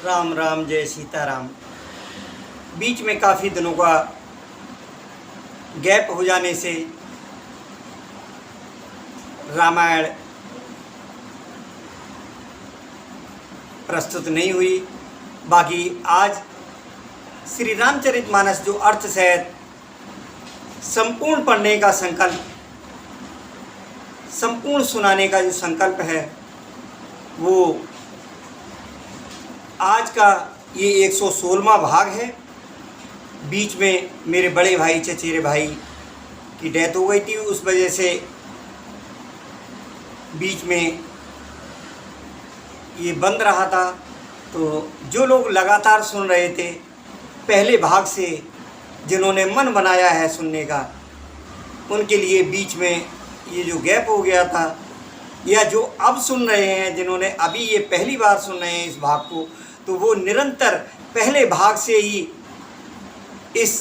राम राम जय सीताराम। बीच में काफ़ी दिनों का गैप हो जाने से रामायण प्रस्तुत नहीं हुई। बाकी आज श्री रामचरितमानस जो अर्थ सहित संपूर्ण पढ़ने का संकल्प, संपूर्ण सुनाने का जो संकल्प है, वो आज का ये 116वां भाग है। बीच में मेरे बड़े भाई चचेरे भाई की डेथ हो गई थी, उस वजह से बीच में ये बंद रहा था। तो जो लोग लगातार सुन रहे थे पहले भाग से, जिन्होंने मन बनाया है सुनने का, उनके लिए बीच में ये जो गैप हो गया था, या जो अब सुन रहे हैं, जिन्होंने अभी ये पहली बार सुन रहे हैं इस भाग को, तो वो निरंतर पहले भाग से ही इस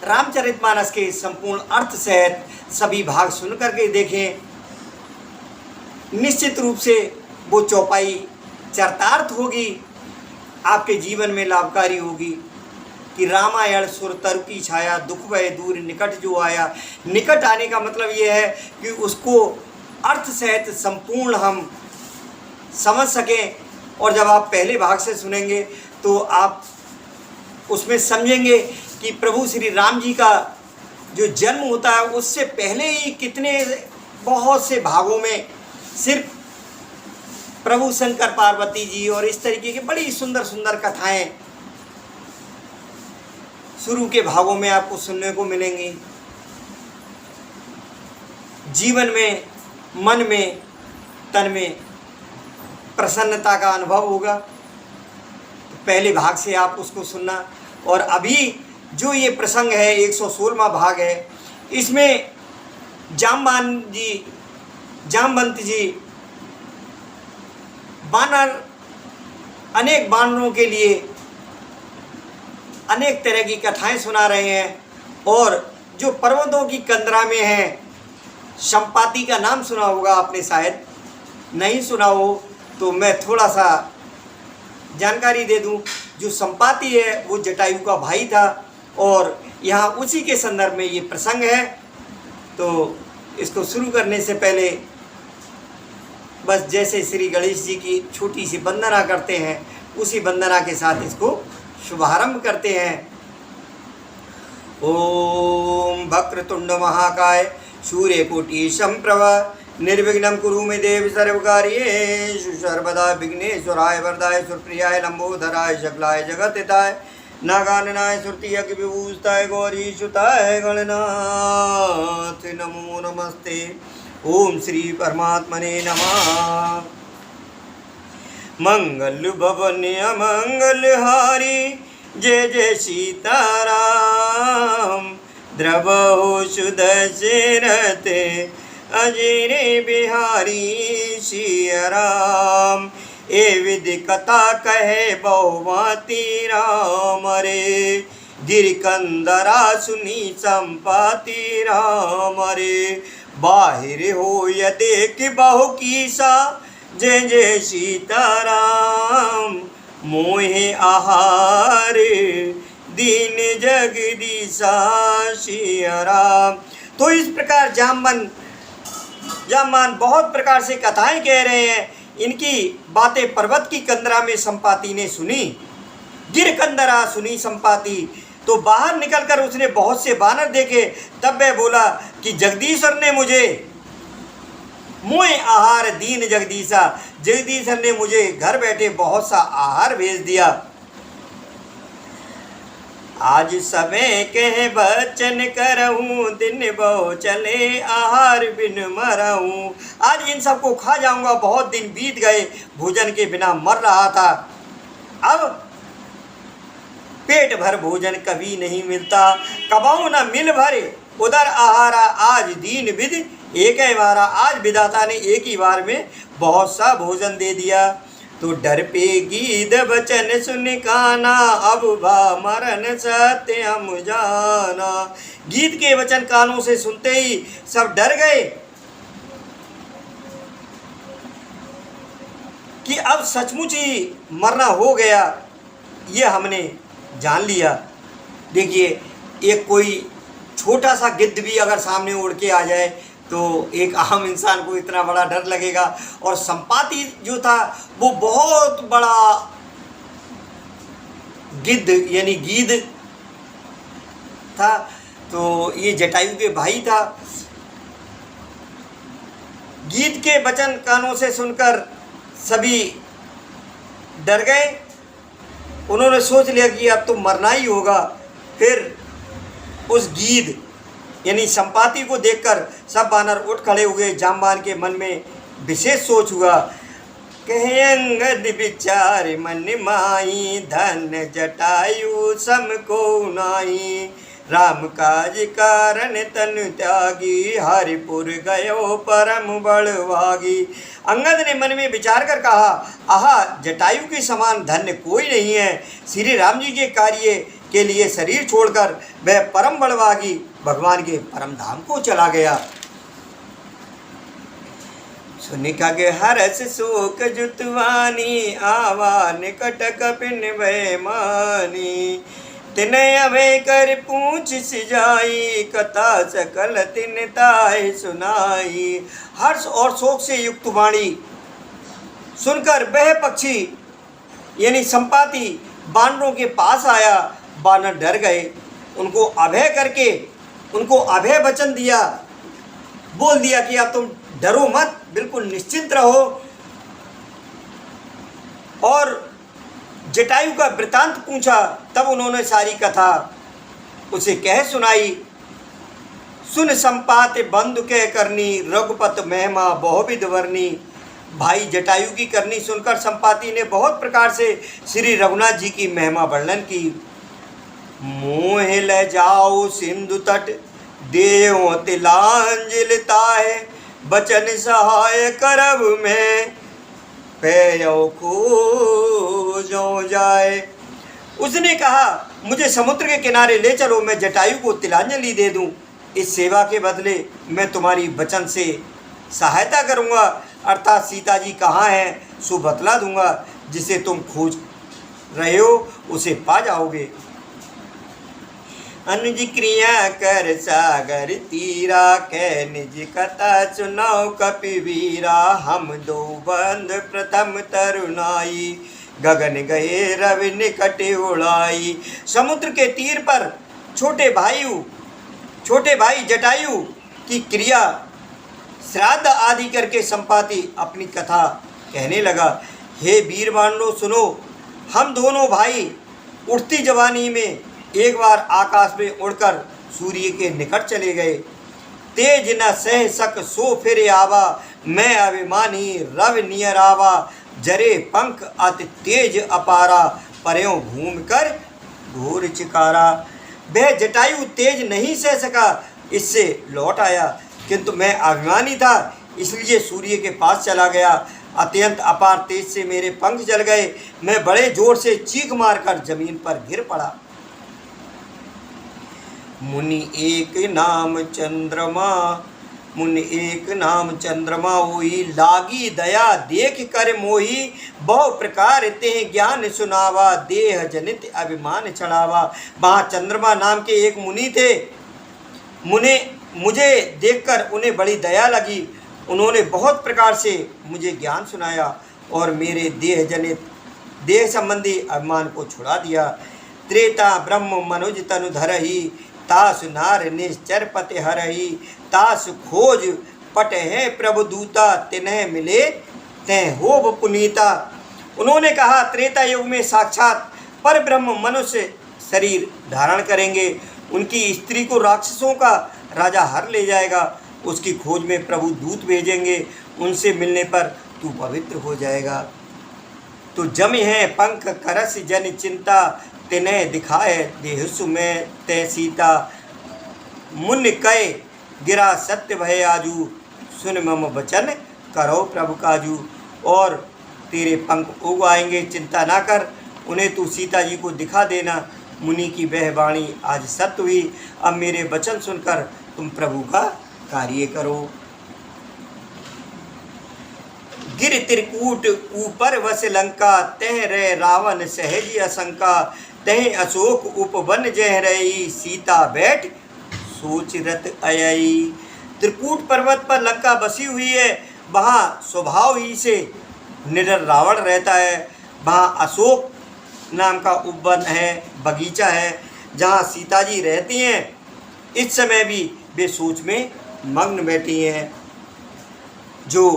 रामचरितमानस के संपूर्ण अर्थ सहित सभी भाग सुन करके देखें। निश्चित रूप से वो चौपाई चरितार्थ होगी, आपके जीवन में लाभकारी होगी कि रामायण सुर तरु की छाया, दुख भय दूर निकट जो आया। निकट आने का मतलब ये है कि उसको अर्थ सहित संपूर्ण हम समझ सकें। और जब आप पहले भाग से सुनेंगे तो आप उसमें समझेंगे कि प्रभु श्री राम जी का जो जन्म होता है उससे पहले ही कितने बहुत से भागों में सिर्फ प्रभु शंकर पार्वती जी और इस तरीके की बड़ी सुंदर सुंदर कथाएं शुरू के भागों में आपको सुनने को मिलेंगी। जीवन में, मन में, तन में प्रसन्नता का अनुभव होगा। तो पहले भाग से आप उसको सुनना। और अभी जो ये प्रसंग है 116वां भाग है, इसमें जामवंत जी बानर, अनेक बानरों के लिए अनेक तरह की कथाएं सुना रहे हैं। और जो पर्वतों की कंदरा में है, संपाति का नाम सुना होगा आपने, शायद नहीं सुना हो तो मैं थोड़ा सा जानकारी दे दूं। जो संपाति है वो जटायु का भाई था और यहाँ उसी के संदर्भ में ये प्रसंग है। तो इसको शुरू करने से पहले बस जैसे श्री गणेश जी की छोटी सी वंदना करते हैं, उसी वंदना के साथ इसको शुभारंभ करते हैं। ओम वक्रतुंड महाकाय सूर्यकोटि संप्रभ निर्विघ्नं कुरु मे देव सर्वकार्येषु सर्वदा। विघ्नेश्वराय वरदाय सुरप्रियाय लंबोदराय सकलाय जगतहिताय नागाननाय सुरतीयज्ञ विभूषिताय गौरीसुताय गणनाथ नमो नमस्ते। ओम श्री परमात्मने नमः। मंगल भवन अमंगलहारी जय जय सीताराम। द्रवहु सुदशरथ अजय बिहारी सिया राम। ए विधि कथा कहे बहुमति राम रे। गिरकंदरा सुनी संपाति राम रे। बाहिर हो य देख बहु कीसा जय जय सीताराम। मोहे आहार दीन जगदीशा सिया राम। तो इस प्रकार जामवान बहुत प्रकार से कथाएं कह रहे हैं। इनकी बातें पर्वत की कंदरा में संपाति ने सुनी। गिरकंदरा सुनी संपाति, तो बाहर निकलकर उसने बहुत से बानर देखे। तब वह बोला कि जगदीश्वर ने मुझे मोए आहार दीन जगदीशा, जगदीश्वर ने मुझे घर बैठे बहुत सा आहार भेज दिया। आज समय कह बचन करहूँ, दिन बहु चले आहार बिन मरहूँ। आज इन सबको खा जाऊंगा, बहुत दिन बीत गए, भोजन के बिना मर रहा था। अब पेट भर भोजन कभी नहीं मिलता, कबाऊ न मिल भरे उधर आहारा। आज दीन विधि एक है मारा, आज विधाता ने एक ही बार में बहुत सा भोजन दे दिया। तो डर पे गीत बचन सुन काना, अब भा मरण सत्य हम जाना। गीत के वचन कानों से सुनते ही सब डर गए कि अब सचमुच ही मरना हो गया, ये हमने जान लिया। देखिए, एक कोई छोटा सा गिद्ध भी अगर सामने उड़ के आ जाए तो एक आम इंसान को इतना बड़ा डर लगेगा, और संपाति जो था वो बहुत बड़ा गिद्ध यानी गीद था। तो ये जटायु के भाई था। गीत के वचन कानों से सुनकर सभी डर गए। उन्होंने सोच लिया कि अब तो मरना ही होगा। फिर उस गीद यानी संपाति को देखकर सब बानर उठ खड़े हुए। जाम्बान के मन में विशेष सोच हुआ, कहे अंगद विचार मन माई, धन जटायु सम को नाई, राम काज कारण तन त्यागी, हरिपुर गयो परम बड़भागी। अंगद ने मन में विचार कर कहा, आहा, जटायु के समान धन्य कोई नहीं है। श्री राम जी के कार्य के लिए शरीर छोड़कर वह परम बड़भागी भगवान के परम धाम को चला गया। सुनि खग हरस शोक जुतवानी, आवा निकट कपिन भय मानी, तिनय अभय कर पूछ सिजाई, कथा सकल तिन ताय सुनाई। हर्ष और शोक से युक्त वाणी सुनकर वह पक्षी यानी संपाति बानरों के पास आया। बानर डर गए। उनको अभय करके उनको अभय वचन दिया, बोल दिया कि अब तुम डरो मत, बिल्कुल निश्चिंत रहो। और जटायु का वृतांत पूछा। तब उन्होंने सारी कथा उसे कह सुनाई। सुन संपात बंधु कह करनी, रघुपत महिमा बहुविध वर्णी। भाई जटायु की करनी सुनकर संपाति ने बहुत प्रकार से श्री रघुनाथ जी की महिमा वर्णन की। मोह ले जाओ सिंधु तट, देव तिलांजलि ताहे, बचन सहाय करब में, पैयो खोजो जाए। उसने कहा, मुझे समुद्र के किनारे ले चलो, मैं जटायु को तिलांजलि दे दूं। इस सेवा के बदले मैं तुम्हारी वचन से सहायता करूंगा, अर्थात सीता जी कहाँ हैं सो बतला दूंगा। जिसे तुम खोज रहे हो उसे पा जाओगे। अनुज क्रिया कर सागर तीरा, कै निज कथा सुनाओ कपिवीरा। हम दो बंध प्रथम तरुणाई, गगन गए रवि निकट उड़ाई। समुद्र के तीर पर छोटे भाई जटायु की क्रिया श्राद्ध आदि करके संपाति अपनी कथा कहने लगा। हे वीर बांडो सुनो, हम दोनों भाई उठती जवानी में एक बार आकाश में उड़कर सूर्य के निकट चले गए। तेज न सह सक सो फिर आवा, मैं अभिमानी रवि नियर आवा। जरे पंख अति तेज अपारा, पर्यों घूम कर घोर चिकारा। वह जटायु तेज नहीं सह सका, इससे लौट आया, किंतु मैं अभिमानी था इसलिए सूर्य के पास चला गया। अत्यंत अपार तेज से मेरे पंख जल गए। मैं बड़े जोर से चीख मारकर जमीन पर गिर पड़ा। मुनि एक नाम चंद्रमा होई, लागी दया देख कर मोही। बहु प्रकार ते ज्ञान सुनावा, देह जनित अभिमान चढ़ावा। वहाँ चंद्रमा नाम के एक मुनि थे। मुझे देखकर उन्हें बड़ी दया लगी। उन्होंने बहुत प्रकार से मुझे ज्ञान सुनाया और मेरे देह संबंधी अभिमान को छुड़ा दिया। त्रेता ब्रह्म मनुज तनु धरही, तासु नार निश्चर पति हरही। तासु खोज पट है प्रभु दूता, तिन्ह मिले तैं होब पुनीता। उन्होंने कहा, त्रेता युग में साक्षात पर ब्रह्म मनुष्य शरीर धारण करेंगे। उनकी स्त्री को राक्षसों का राजा हर ले जाएगा। उसकी खोज में प्रभु दूत भेजेंगे। उनसे मिलने पर तू पवित्र हो जाएगा। तो जमे हैं पंख करस जन चिंता, तिन्ह दिखाए देहसु में तय सीता। मुन कय गिरा सत्य भय आजू, सुन मम वचन करो प्रभु काजू। और तेरे पंख उग आएंगे, चिंता ना कर, उन्हें तू सीता जी को दिखा देना। मुनि की वह वाणी आज सत्य हुई। अब मेरे वचन सुनकर तुम प्रभु का कार्य करो। गिर त्रिकूट ऊपर वस लंका, तह रे रावण सहज आशंका, तह अशोक उपवन जह रही, सीता बैठ सोच रत अयई। त्रिकूट पर्वत पर लंका बसी हुई है, वहाँ स्वभाव ही से निडर रावण रहता है। वहाँ अशोक नाम का उपवन है, बगीचा है, जहाँ सीता जी रहती हैं। इस समय भी वे सोच में मग्न बैठी हैं। जो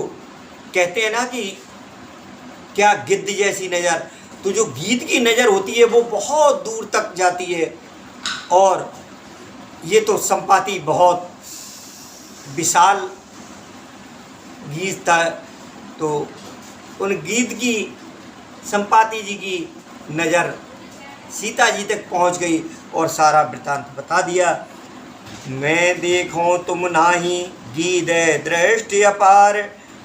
कहते हैं ना कि क्या गिद्ध जैसी नज़र, तो जो गीद की नज़र होती है वो बहुत दूर तक जाती है। और ये तो संपाति बहुत विशाल गीत था, तो उन गीत की संपाति जी की नज़र सीता जी तक पहुंच गई और सारा वृतांत बता दिया। मैं देखो तुम नाही गीद दृष्टि अपार,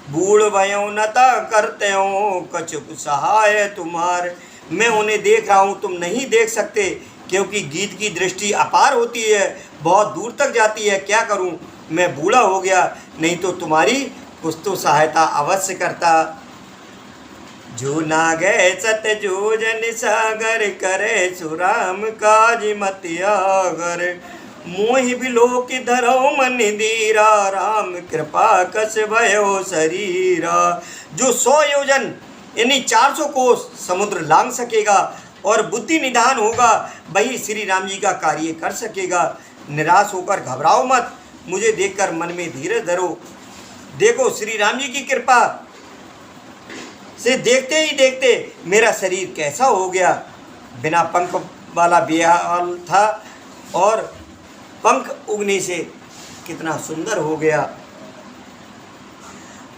बूढ़ भयो नता करते हो कछुक सहाय तुम्हार। मैं उन्हें देख रहा हूँ, तुम नहीं देख सकते, क्योंकि गीत की दृष्टि अपार होती है, बहुत दूर तक जाती है। क्या करूँ, मैं बूढ़ा हो गया, नहीं तो तुम्हारी कुछ तो सहायता अवश्य करता। जो ना गए सत जो जन सागर, करे सुराम काज मत आगर। मोहि बिलोक धरो मन धीरा, राम कृपा कस भयो शरीरा। जो 100 योजन यानी 400 कोस समुद्र लांघ सकेगा और बुद्धि निधान होगा, वही श्री राम जी का कार्य कर सकेगा। निराश होकर घबराओ मत, मुझे देखकर मन में धीरज धरो। देखो श्री राम जी की कृपा से देखते ही देखते मेरा शरीर कैसा हो गया। बिना पंख वाला बेहाल था और पंख उगने से कितना सुंदर हो गया।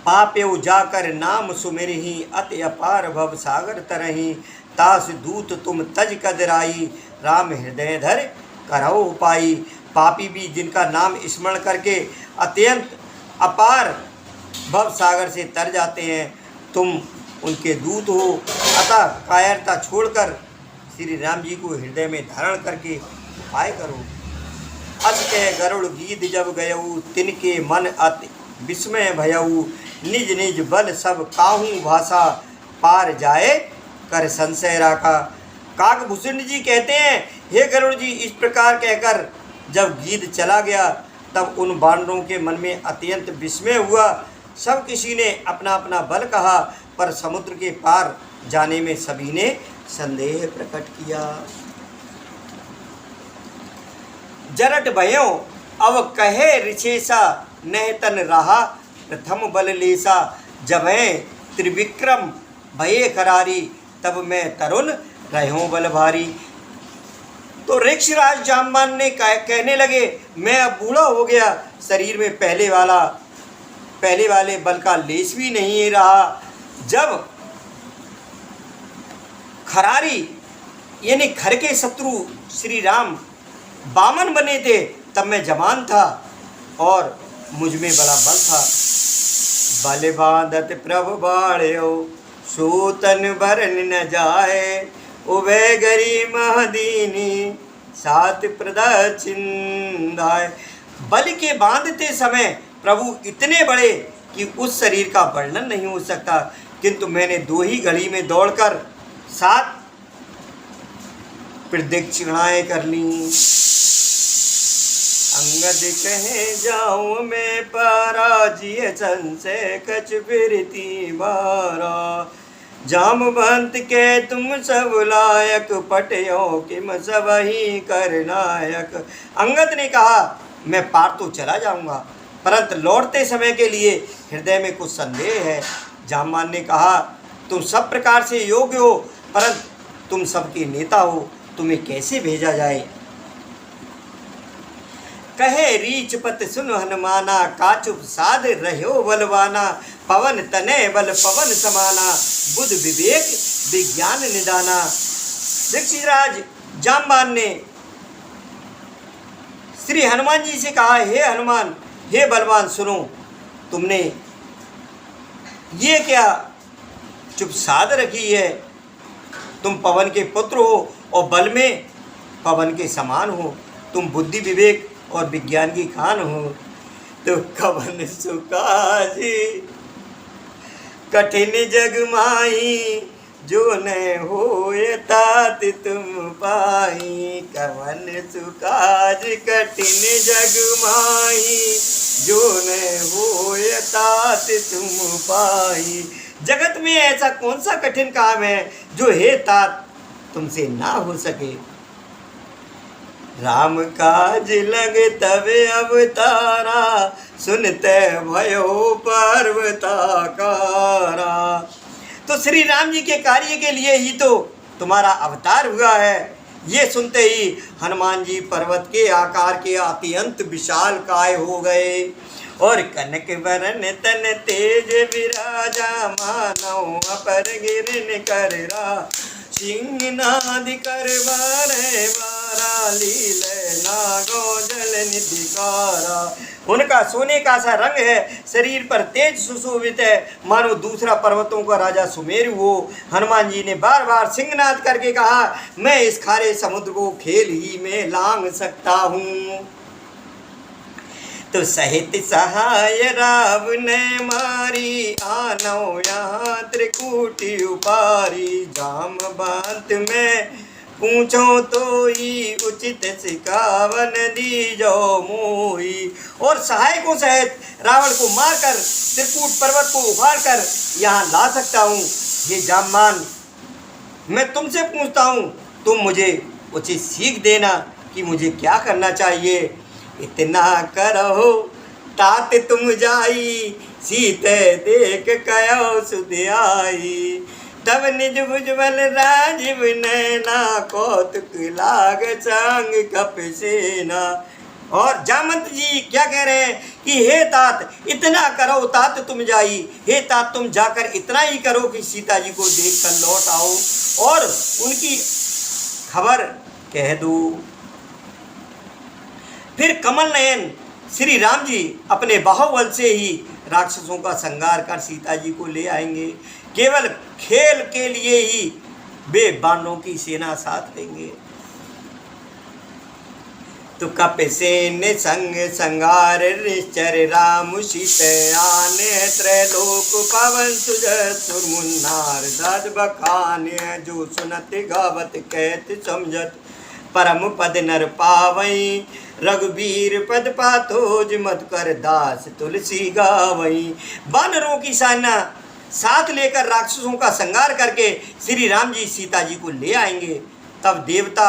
पाप्यउ जाकर नाम सुमिरहि, अति अपार भव सागर तरहि। तास दूत तुम तज कदराई, राम हृदय धर करौ उपाई। पापी भी जिनका नाम स्मरण करके अत्यंत अपार भव सागर से तर जाते हैं, तुम उनके दूत हो। अतः कायरता छोड़कर श्री राम जी को हृदय में धारण करके उपाय करो। अस कह गरुड़ गीत जब गयऊ, तिनके मन अति विस्मय भयऊ। निज निज बल सब काहू भाषा, पार जाए कर संशय राखा। काकभूषण जी कहते हैं, हे गरुड़ जी, इस प्रकार कहकर जब गीत चला गया तब उन बानरों के मन में अत्यंत विस्मय हुआ। सब किसी ने अपना अपना बल कहा, पर समुद्र के पार जाने में सभी ने संदेह प्रकट किया। जरट भयो अब कहे ऋषेसा, नह तन रहा प्रथम बल लेसा। जब है त्रिविक्रम भये करारी, तब मैं तरुण रहो बल भारी। तो ऋक्षराज जाम्बान ने कहने लगे, मैं अब बूढ़ा हो गया, शरीर में पहले वाले बल का लेस भी नहीं रहा। जब खरारी यानी खर के शत्रु श्री राम बामन बने थे, तब मैं जवान था और मुझ में बड़ा बल था। बल बांधत प्रभु बाढ़ो, सूतन भरन न जाए। उभय गरी महदीनी, सात प्रदक्षिणाय। बल के बांधते समय प्रभु इतने बड़े कि उस शरीर का वर्णन नहीं हो सकता, किंतु मैंने 2 ही घड़ी में दौड़कर 7 प्रदक्षिणाएं कर ली। अंगद कहे जाऊं मैं पराजिय, संशय कछ फिरती बारा। जामवंत के तुम सब लायक, पटयो किम सब ही करनायक। अंगद ने कहा, मैं पार तो चला जाऊंगा, परंतु लौटते समय के लिए हृदय में कुछ संदेह है। जामवान ने कहा, तुम सब प्रकार से योग्य हो, परंतु तुम सबके नेता हो, तुम्हें कैसे भेजा जाए। कहे रीचपत सुन हनुमाना, काचुप साध रहो बलवाना। पवन तने बल पवन समाना, बुध विवेक विज्ञान निदाना। ऋषिराज जामवान ने श्री हनुमान जी से कहा, हे हनुमान, हे बलवान, सुनो, तुमने ये क्या चुप साध रखी है। तुम पवन के पुत्र हो और बल में पवन के समान हो। तुम बुद्धि विवेक और विज्ञान की खान हो। तो कवन सुकाजी कठिन जग माही जो न होए तात तुम पाई। कवन सुकाज कठिन जग माही जो न होए तात तुम पाई। जगत में ऐसा कौन सा कठिन काम है जो हे तात तुमसे ना हो सके। राम काज लग तवे अवतारा सुनते भयो पर्वताकारा। तो श्री राम जी के कार्य के लिए ही तो तुम्हारा अवतार हुआ है। ये सुनते ही हनुमान जी पर्वत के आकार के अत्यंत विशाल काय हो गए और कनक वरन तन तेज विराजा मानव अपर गिरन कर रा। सिंहनाद कर बारे बारा लील नागो जल निधिकारा। उनका सोने का सा रंग है, शरीर पर तेज सुशोभित है, मानो दूसरा पर्वतों का राजा सुमेरु हो। हनुमान जी ने बार बार सिंहनाद करके कहा, मैं इस खारे समुद्र को खेल ही में लांग सकता हूँ। तो सहित सहाय रावण मारी आनो यहाँ त्रिकूटी उपारी। जामवंत में पूछो तो ही उचित सिकावन दीजो मोही। और सहायकों सहित रावण को मारकर त्रिकूट पर्वत को उखाड़ कर यहाँ ला सकता हूँ। ये जामवान, मैं तुमसे पूछता हूँ, तुम मुझे उचित सीख देना कि मुझे क्या करना चाहिए। इतना करो तात तुम जाई सीते देख कयो सुध आई। तब निज भुजबल राजीव नैना कौतुक लाग संग कप सेना। और जामवंत जी क्या कह रहे हैं कि हे तात इतना करो तात तुम जाई। हे तात तुम जाकर इतना ही करो कि सीता जी को देख कर लौट आओ और उनकी खबर कह दो। फिर कमल नयन श्री राम जी अपने बाहुबल से ही राक्षसों का संहार कर सीता जी को ले आएंगे। केवल खेल के लिए ही वे बाणों की सेना साथ लेंगे। तो कप सेन संग संगार निश्चर राम सीत आने त्रैलोक पवन सुजत सुरमुन्नार दाद बखाने। जो सुनत गावत कहत समझत परम पद नर पावई। रघुबीर पद पाथोज मत कर दास तुलसी गावई। वानरों की सेना साथ लेकर राक्षसों का संहार करके श्री राम जी सीता जी को ले आएंगे। तब देवता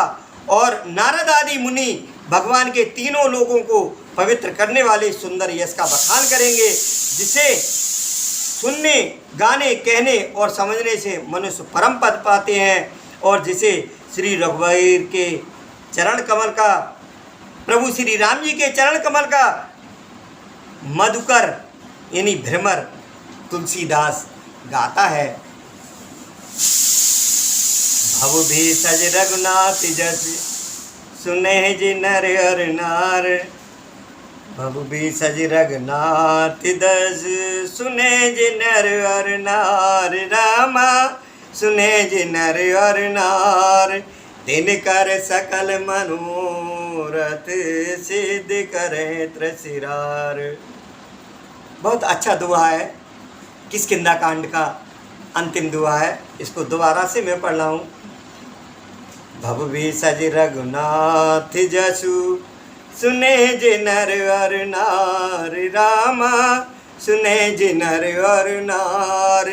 और नारद आदि मुनि भगवान के तीनों लोगों को पवित्र करने वाले सुंदर यश का बखान करेंगे, जिसे सुनने गाने कहने और समझने से मनुष्य परम पद पाते हैं और जिसे श्री रघुवीर के चरण कमल का, प्रभु श्री राम जी के चरण कमल का मधुकर यानी भ्रमर तुलसीदास गाता है। भव भेषज रघुनाथ जस सुने जी नर हर नार। भव भेषज रघुनाथ दस सुने जी नर हर नार। रामा सुने जी नर हर नार। दिन कर सकल मनोरथ सिद्ध करे त्रसिरार। बहुत अच्छा दुआ है, किष्किंधा कांड का अंतिम दुआ है। इसको दोबारा से मैं पढ़ रहा हूँ। भव भेषज रघुनाथ जसु सुने जे नर हर नार। रामा सुने जे नर हर नार।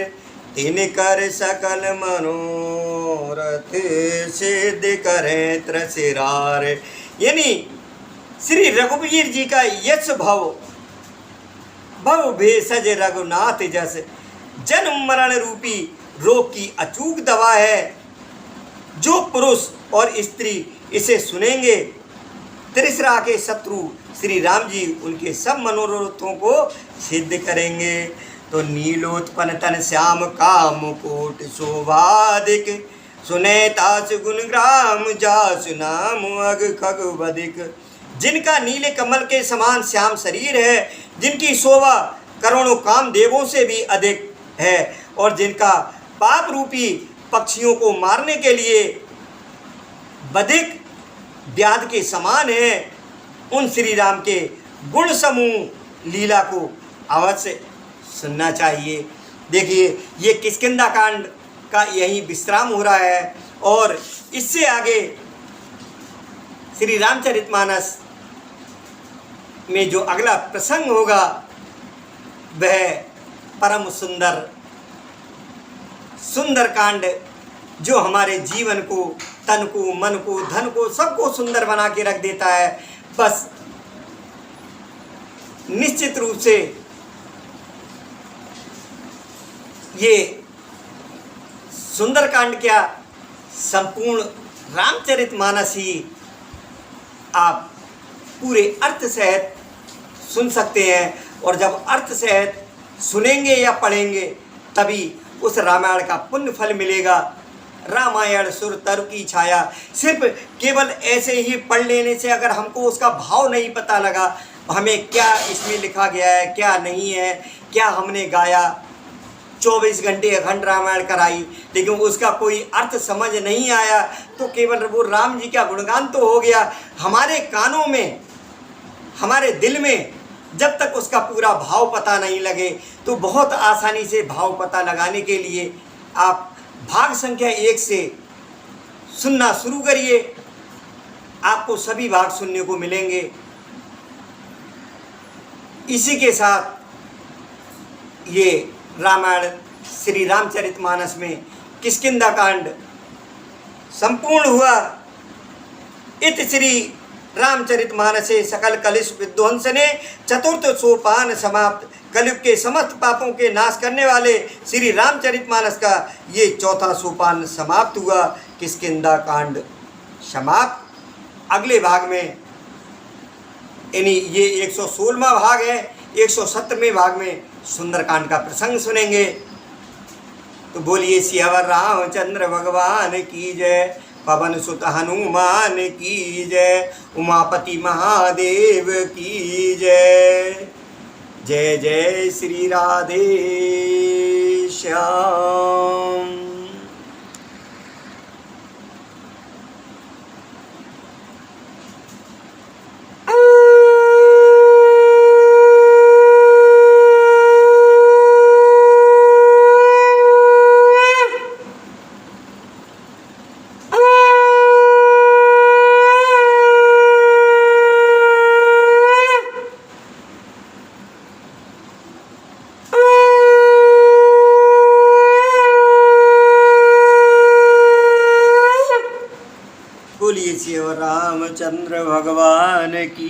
दिन कर सकल मनोरथ सिद्ध करे त्रसिरार। यानी श्री रघुवीर जी का यश भव भेषज रघुनाथ जस जन्म मरण रूपी रोग की अचूक दवा है। जो पुरुष और स्त्री इसे सुनेंगे, त्रिसरा के शत्रु श्री राम जी उनके सब मनोरथों को सिद्ध करेंगे। तो नीलोत्पन्न तन श्याम काम कोट शोभाधिक। सुने तास गुण ग्राम जासु नाम अग खग बधिक। जिनका नीले कमल के समान श्याम शरीर है, जिनकी शोभा करोड़ों काम देवों से भी अधिक है और जिनका पाप रूपी पक्षियों को मारने के लिए बधिक व्याध के समान है, उन श्री राम के गुण समूह लीला को अवश्य सुनना चाहिए। देखिए ये किष्किंधा कांड का यही विश्राम हो रहा है और इससे आगे श्री रामचरितमानस में जो अगला प्रसंग होगा वह परम सुंदर कांड, जो हमारे जीवन को, तन को, मन को, धन को, सबको सुंदर बना के रख देता है। बस निश्चित रूप से ये सुंदरकांड क्या, संपूर्ण रामचरितमानस ही आप पूरे अर्थ सहित सुन सकते हैं। और जब अर्थ सहित सुनेंगे या पढ़ेंगे तभी उस रामायण का पुण्य फल मिलेगा। रामायण सुर तरु की छाया, सिर्फ केवल ऐसे ही पढ़ लेने से अगर हमको उसका भाव नहीं पता लगा, हमें क्या इसमें लिखा गया है, क्या नहीं है, क्या हमने गाया, 24 घंटे अखंड रामायण कराई, लेकिन उसका कोई अर्थ समझ नहीं आया, तो केवल वो राम जी का गुणगान तो हो गया, हमारे कानों में, हमारे दिल में जब तक उसका पूरा भाव पता नहीं लगे। तो बहुत आसानी से भाव पता लगाने के लिए आप भाग संख्या 1 से सुनना शुरू करिए, आपको सभी भाग सुनने को मिलेंगे। इसी के साथ ये रामायण श्री रामचरितमानस में किष्किंधा कांड संपूर्ण हुआ। इत श्री रामचरितमानसे सकल कलिश विध्वंसने चतुर्थ सोपान समाप्त। कलयुग के समस्त पापों के नाश करने वाले श्री रामचरितमानस का ये चौथा सोपान समाप्त हुआ, किष्किंधा कांड समाप्त। अगले भाग में यानी ये 116वां भाग है, 117वें भाग में सुंदरकांड का प्रसंग सुनेंगे। तो बोलिए सियावर रामचंद्र भगवान की जय, पवन सुत हनुमान की जय, उमापति महादेव की जय। जय जय श्री राधे श्याम। बोलिए श्री रामचंद्र भगवान की